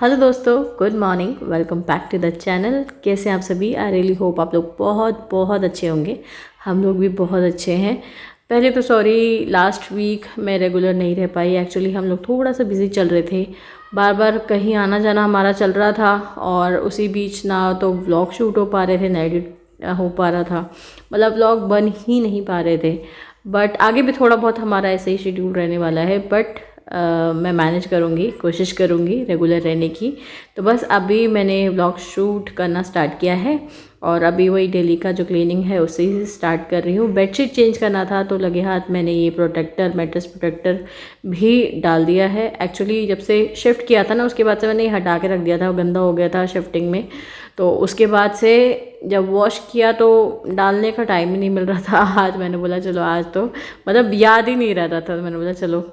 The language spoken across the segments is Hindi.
हेलो दोस्तों, good morning. Welcome back to the channel. कैसे हैं आप सभी? आई रियली होप आप लोग बहुत बहुत अच्छे होंगे। हम लोग भी बहुत अच्छे हैं। पहले तो सॉरी, लास्ट वीक मैं रेगुलर नहीं रह पाई। एक्चुअली हम लोग थोड़ा सा बिज़ी चल रहे थे, बार बार कहीं आना जाना हमारा चल रहा था और उसी बीच ना तो व्लॉग शूट हो पा रहे थे, ना एडिट हो पा रहा था। मतलब व्लॉग बन ही नहीं पा रहे थे। बट आगे भी थोड़ा बहुत हमारा ऐसे ही शेड्यूल रहने वाला है। बट मैं मैनेज करूँगी, कोशिश करूँगी रेगुलर रहने की। तो बस अभी मैंने व्लॉग शूट करना स्टार्ट किया है और अभी वही डेली का जो क्लीनिंग है उससे ही स्टार्ट कर रही हूँ। बेडशीट चेंज करना था तो लगे हाथ मैंने ये प्रोटेक्टर, मैट्रेस प्रोटेक्टर भी डाल दिया है। एक्चुअली जब से शिफ्ट किया था ना, उसके बाद से मैंने हटा के रख दिया था, गंदा हो गया था शिफ्टिंग में। तो उसके बाद से जब वॉश किया तो डालने का टाइम ही नहीं मिल रहा था। आज मैंने बोला चलो आज तो मतलब याद ही नहीं रह रहा था, तो मैंने बोला चलो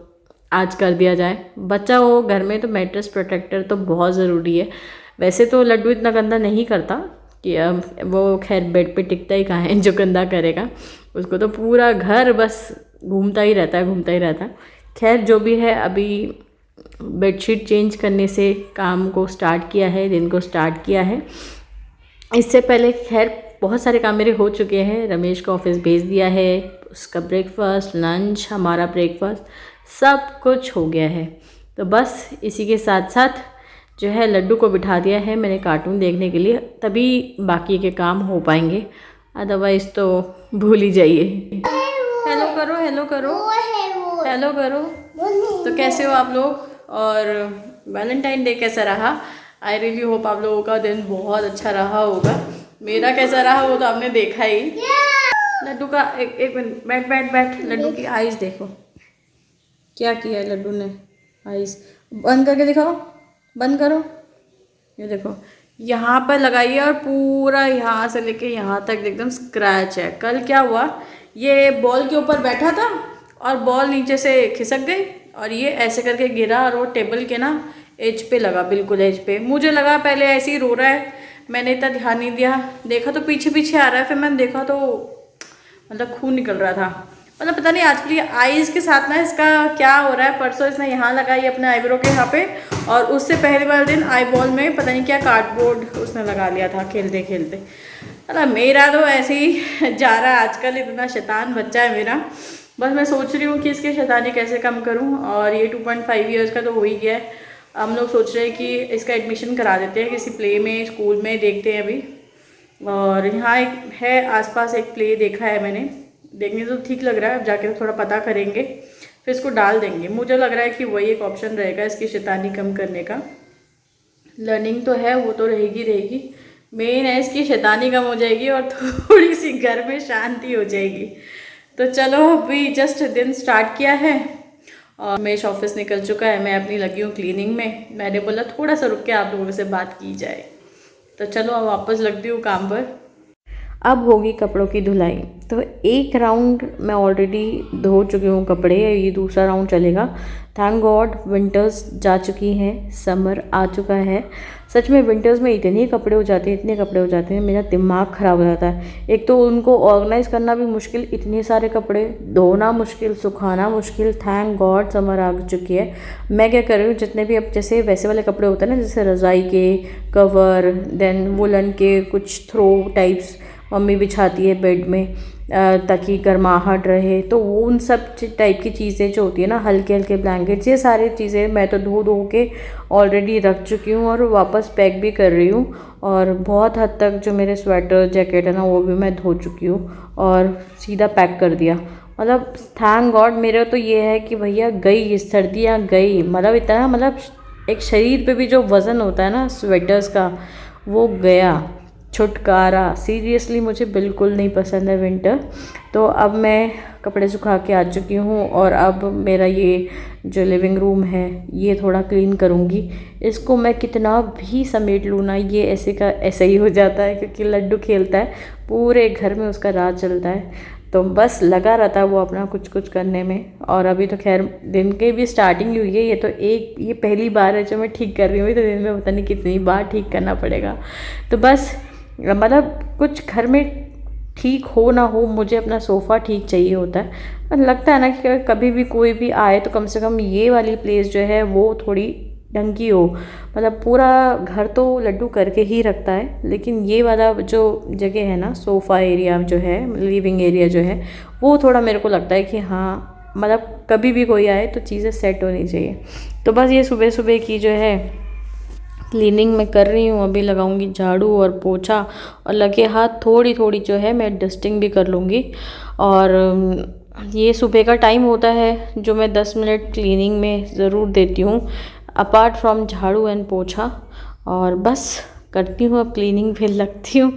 आज कर दिया जाए। बच्चा हो घर में तो मैट्रेस प्रोटेक्टर तो बहुत ज़रूरी है। वैसे तो लड्डू इतना गंदा नहीं करता कि वो खैर बेड पे टिकता ही कहाँ है जो गंदा करेगा। उसको तो पूरा घर बस घूमता ही रहता है, घूमता ही रहता है। खैर जो भी है, अभी बेडशीट चेंज करने से काम को स्टार्ट किया है, दिन को स्टार्ट किया है। इससे पहले खैर बहुत सारे काम मेरे हो चुके हैं। रमेश को ऑफिस भेज दिया है, उसका ब्रेकफास्ट, लंच, हमारा ब्रेकफास्ट सब कुछ हो गया है। तो बस इसी के साथ साथ जो है लड्डू को बिठा दिया है मैंने कार्टून देखने के लिए, तभी बाकी के काम हो पाएंगे, अदरवाइज़ तो भूल ही जाइए। हेलो करो, हेलो करो, हेलो करो। तो कैसे हो आप लोग? और वैलेंटाइन डे कैसा रहा? आई रियली होप आप लोगों का दिन बहुत अच्छा रहा होगा। मेरा कैसा रहा वो तो आपने देखा ही। लड्डू का एक मिनट, बैठ बैठ बैठ। लड्डू की आइज़ देखो, क्या किया है लड्डू ने। आइज़ बंद करके दिखाओ, बंद करो। ये देखो, यहाँ पर लगाइए और पूरा यहाँ से लेके यहाँ तक एकदम स्क्रैच है। कल क्या हुआ, ये बॉल के ऊपर बैठा था और बॉल नीचे से खिसक गई और ये ऐसे करके गिरा और वो टेबल के ना एज पे लगा, बिल्कुल एज पे। मुझे लगा पहले ऐसे ही रो रहा है, मैंने इतना ध्यान नहीं दिया। देखा तो पीछे पीछे आ रहा है, फिर मैंने देखा तो मतलब खून निकल रहा था। मतलब पता नहीं आजकल ये आईज़ के साथ ना इसका क्या हो रहा है। परसों इसने यहाँ लगाई अपने आईब्रो के यहाँ पे, और उससे पहले वाले दिन आई बॉल में पता नहीं क्या कार्डबोर्ड उसने लगा लिया था खेलते खेलते। मतलब मेरा तो ऐसे ही जा रहा है आजकल, इतना शैतान बच्चा है मेरा। बस मैं सोच रही हूँ कि इसकी शैतानी कैसे कम करूँ। और ये 2.5 ईयर्स का तो हो ही गया है। हम लोग सोच रहे हैं कि इसका एडमिशन करा देते हैं किसी प्ले में, स्कूल में, देखते हैं अभी। और यहाँ एक है आसपास एक प्ले देखा है मैंने, देखने तो ठीक लग रहा है। अब जाके थोड़ा पता करेंगे, फिर इसको डाल देंगे। मुझे लग रहा है कि वही एक ऑप्शन रहेगा इसकी शैतानी कम करने का। लर्निंग तो है, वो तो रहेगी रहेगी, मेन है इसकी शैतानी कम हो जाएगी और थोड़ी सी घर में शांति हो जाएगी। तो चलो अभी जस्ट दिन स्टार्ट किया है और रमेश ऑफिस निकल चुका है, मैं अपनी लगी हूँ क्लीनिंग में। मैंने बोला थोड़ा सा रुक के आप लोगों से बात की जाए, तो चलो अब वापस लगती हूँ काम पर। अब होगी कपड़ों की धुलाई। तो एक राउंड मैं ऑलरेडी धो चुकी हूँ कपड़े, ये दूसरा राउंड चलेगा। थैंक गॉड विंटर्स जा चुकी हैं, समर आ चुका है। सच में विंटर्स में इतने कपड़े हो जाते हैं, इतने कपड़े हो जाते हैं, मेरा दिमाग ख़राब हो जाता है। एक तो उनको ऑर्गेनाइज़ करना भी मुश्किल, इतने सारे कपड़े धोना मुश्किल, सुखाना मुश्किल। थैंक गॉड समर आ चुकी है। मैं क्या कर रही हूँ, जितने भी अब जैसे वैसे वाले कपड़े होते हैं ना, जैसे रज़ाई के कवर, देन वुलन के कुछ थ्रो टाइप्स मम्मी बिछाती है बेड में ताकि गर्माहट रहे, तो वो उन सब टाइप की चीज़ें जो होती है ना, हल्के हल्के ब्लैंकेट्स, ये सारी चीज़ें मैं तो धो धो के ऑलरेडी रख चुकी हूँ और वापस पैक भी कर रही हूँ। और बहुत हद तक जो मेरे स्वेटर जैकेट है ना, वो भी मैं धो चुकी हूँ और सीधा पैक कर दिया। मतलब थैंक गॉड मेरा तो ये है कि भैया गई सर्दियाँ गई। मतलब इतना मतलब एक शरीर पे भी जो वज़न होता है ना स्वेटर्स का, वो गया, छुटकारा। सीरियसली मुझे बिल्कुल नहीं पसंद है विंटर। तो अब मैं कपड़े सुखा के आ चुकी हूँ और अब मेरा ये जो लिविंग रूम है ये थोड़ा क्लीन करूँगी। इसको मैं कितना भी समेट लूँ ना, ये ऐसे का ऐसा ही हो जाता है, क्योंकि लड्डू खेलता है, पूरे घर में उसका राज चलता है। तो बस लगा रहता है वो अपना कुछ कुछ करने में। और अभी तो खैर दिन की भी स्टार्टिंग हुई है। ये पहली बार है जो मैं ठीक कर रही हूँ, तो दिन में पता नहीं कितनी बार ठीक करना पड़ेगा। तो बस मतलब कुछ घर में ठीक हो ना हो, मुझे अपना सोफ़ा ठीक चाहिए होता है। और लगता है ना कि कभी भी कोई भी आए तो कम से कम ये वाली प्लेस जो है वो थोड़ी ढंग की हो। मतलब पूरा घर तो लड्डू करके ही रखता है, लेकिन ये वाला जो जगह है ना, सोफ़ा एरिया जो है, लिविंग एरिया जो है, वो थोड़ा मेरे को लगता है कि हाँ मतलब कभी भी कोई आए तो चीज़ें सेट होनी चाहिए। तो बस ये सुबह सुबह की जो है क्लीनिंग मैं कर रही हूँ। अभी लगाऊंगी झाड़ू और पोछा, और लगे हाथ थोड़ी थोड़ी जो है मैं डस्टिंग भी कर लूँगी। और ये सुबह का टाइम होता है जो मैं 10 मिनट क्लीनिंग में ज़रूर देती हूँ, अपार्ट फ्रॉम झाड़ू एंड पोछा। और बस करती हूँ अब क्लीनिंग, फिर लगती हूँ।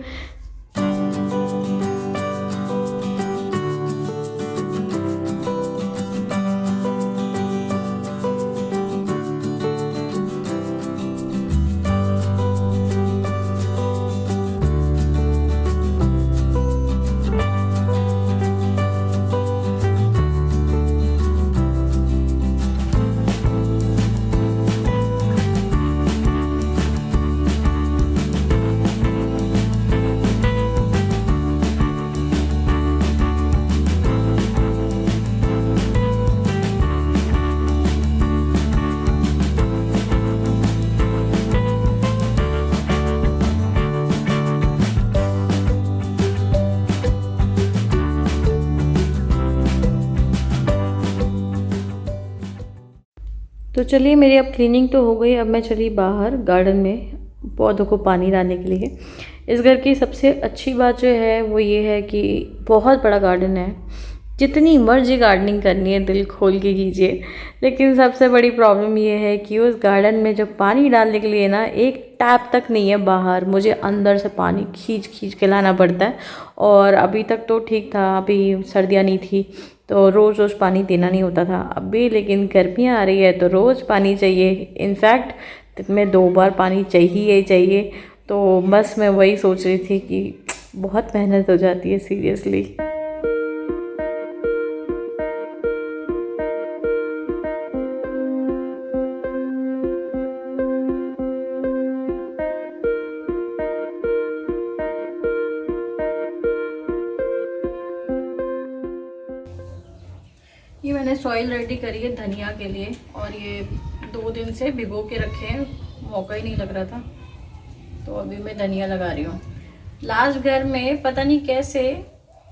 तो चलिए, मेरी अब क्लीनिंग तो हो गई। अब मैं चली बाहर गार्डन में पौधों को पानी डालने के लिए। इस घर की सबसे अच्छी बात जो है वो ये है कि बहुत बड़ा गार्डन है। जितनी मर्जी गार्डनिंग करनी है दिल खोल के कीजिए, लेकिन सबसे बड़ी प्रॉब्लम ये है कि उस गार्डन में जो पानी डालने के लिए ना एक टैप तक नहीं है बाहर, मुझे अंदर से पानी खींच खींच के लाना पड़ता है। और अभी तक तो ठीक था, अभी सर्दियाँ नहीं थी तो रोज़ रोज़ पानी देना नहीं होता था। अभी लेकिन गर्मियाँ आ रही है तो रोज़ पानी चाहिए। इनफैक्ट दिन में 2 बार पानी चाहिए ही चाहिए। तो बस मैं वही सोच रही थी कि बहुत मेहनत हो जाती है सीरियसली। ये मैंने सॉइल रेडी करी है धनिया के लिए, और ये 2 दिन से भिगो के रखे हैं, मौका ही नहीं लग रहा था। तो अभी मैं धनिया लगा रही हूँ। लास्ट घर में पता नहीं कैसे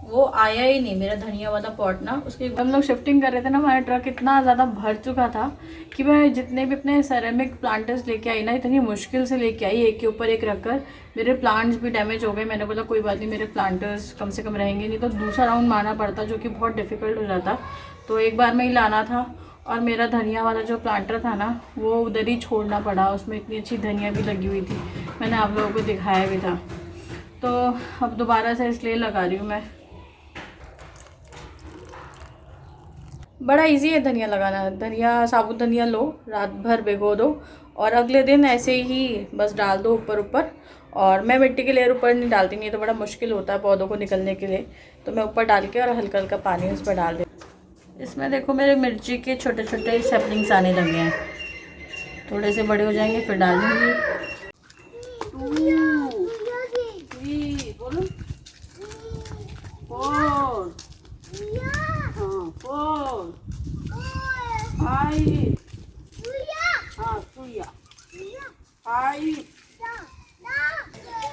वो आया ही नहीं मेरा धनिया वाला पॉट ना। उसके हम लोग शिफ्टिंग कर रहे थे ना, हमारा ट्रक इतना ज़्यादा भर चुका था कि मैं जितने भी अपने सेरेमिक प्लांटर्स लेके आई ना, इतनी मुश्किल से लेके आई, एक के ऊपर एक रखकर। मेरे प्लांट्स भी डैमेज हो गए। मैंने बोला कोई बात नहीं, मेरे प्लांटर्स कम से कम रहेंगे, नहीं तो दूसरा राउंड मारना पड़ता, जो कि बहुत डिफ़िकल्ट हो जाता। तो एक बार में ही लाना था। और मेरा धनिया वाला जो प्लांटर था ना, वो उधर ही छोड़ना पड़ा। उसमें इतनी अच्छी धनिया भी लगी हुई थी, मैंने आप लोगों को दिखाया भी था। तो अब दोबारा से इसलिए लगा रही हूँ मैं। बड़ा इजी है धनिया लगाना। धनिया, साबुत धनिया लो, रात भर भिगो दो, और अगले दिन ऐसे ही बस डाल दो ऊपर ऊपर। और मैं मिट्टी की लेयर ऊपर नहीं डालती, नहीं तो बड़ा मुश्किल होता है पौधों को निकलने के लिए। तो मैं ऊपर डाल के और हल्का हल्का पानी उस पर डाल देती। इसमें देखो मेरे मिर्ची के छोटे छोटे सैपलिंग्स आने लगे हैं, थोड़े से बड़े हो जाएंगे फिर डाल दूँगी।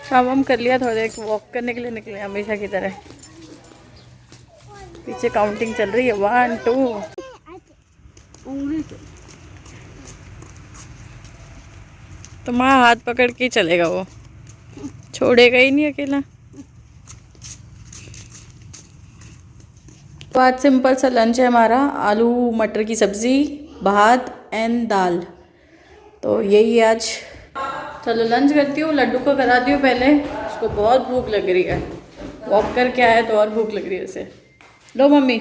काम हम कर लिया, थोड़ी देर वॉक करने के लिए निकले हमेशा की तरह। पीछे काउंटिंग चल रही है, 1 2। तो माँ हाथ पकड़ के चलेगा, वो छोड़ेगा ही नहीं अकेला। तो आज सिंपल सा लंच है हमारा, आलू मटर की सब्ज़ी, भात एंड दाल। तो यही आज। चलो लंच करती हूँ, लड्डू को कराती हूँ पहले, उसको बहुत भूख लग रही है। वॉक करके आया तो और भूख लग रही है उसे। लो मम्मी।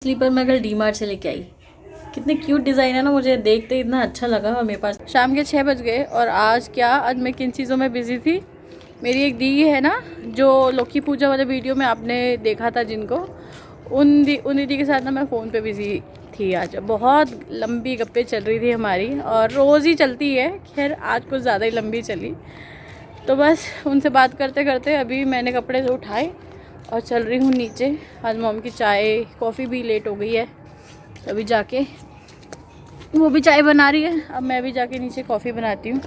स्लीपर मैं कल डीमार्ट से लेके आई। कितने क्यूट डिज़ाइन है ना, मुझे देखते इतना अच्छा लगा। और मेरे पास शाम के 6 बज गए। और आज मैं किन चीज़ों में बिज़ी थी। मेरी एक दी है ना, जो लक्ष्मी पूजा वाले वीडियो में आपने देखा था जिनको, उन दीदी के साथ ना मैं फ़ोन पे बिज़ी थी आज, बहुत लंबी गप्पे चल रही थी हमारी और रोज़ ही चलती है, खैर आज कुछ ज़्यादा ही लंबी चली। तो बस उनसे बात करते करते अभी मैंने कपड़े उठाए और चल रही हूँ नीचे। आज मॉम की चाय कॉफ़ी भी लेट हो गई है, अभी जाके वो भी चाय बना रही है, अब मैं भी जाके नीचे कॉफ़ी बनाती हूँ।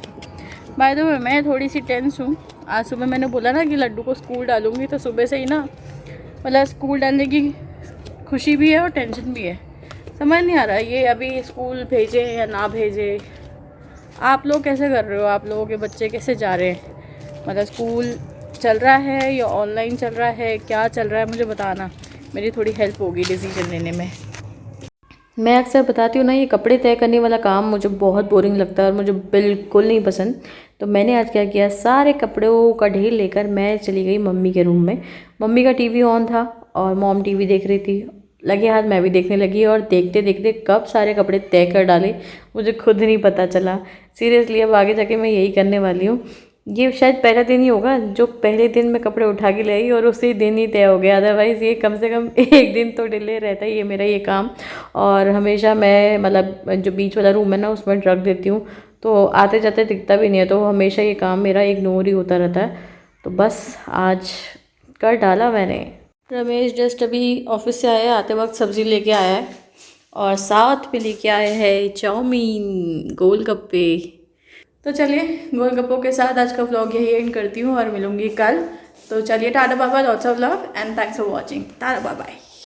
बाय द वे मैं थोड़ी सी टेंस हूँ। आज सुबह मैंने बोला ना कि लड्डू को स्कूल डालूँगी, तो सुबह से ही ना मतलब स्कूल डालने की खुशी भी है और टेंशन भी है। समझ नहीं आ रहा ये अभी स्कूल भेजे या ना भेजे। आप लोग कैसे कर रहे हो? आप लोगों के बच्चे कैसे जा रहे हैं? मतलब स्कूल चल रहा है या ऑनलाइन चल रहा है, क्या चल रहा है मुझे बताना, मेरी थोड़ी हेल्प होगी डिसीजन लेने में। मैं अक्सर बताती हूँ ना, ये कपड़े तय करने वाला काम मुझे बहुत बोरिंग लगता है और मुझे बिल्कुल नहीं पसंद। तो मैंने आज क्या किया, सारे कपड़ों का ढेर लेकर मैं चली गई मम्मी के रूम में। मम्मी का टीवी ऑन था और मॉम टीवी देख रही थी, लगे हाथ मैं भी देखने लगी और देखते देखते कब सारे कपड़े तय कर डाले मुझे खुद नहीं पता चला। सीरियसली अब आगे जाके मैं यही करने वाली हूँ। ये शायद पहला दिन ही होगा जो पहले दिन मैं कपड़े उठा के ले आई और उसी दिन ही तय हो गया, अदरवाइज़ ये कम से कम एक दिन तो डिले रहता ही है मेरा ये काम। और हमेशा मैं मतलब जो बीच वाला रूम है ना उसमें रख देती हूँ, तो आते जाते दिखता भी नहीं है, तो हमेशा ये काम मेरा इग्नोर ही होता रहता है। तो बस आज कर डाला मैंने। रमेश जस्ट अभी ऑफिस से आया, आते वक्त सब्ज़ी लेके आया है और साथ में लेके आया है चाउमीन गोलगप्पे। तो चलिए गोलगप्पों के साथ आज का व्लॉग यही एंड करती हूँ और मिलूंगी कल। तो चलिए tata bye bye, lots of love and thanks for watching. Tata bye bye.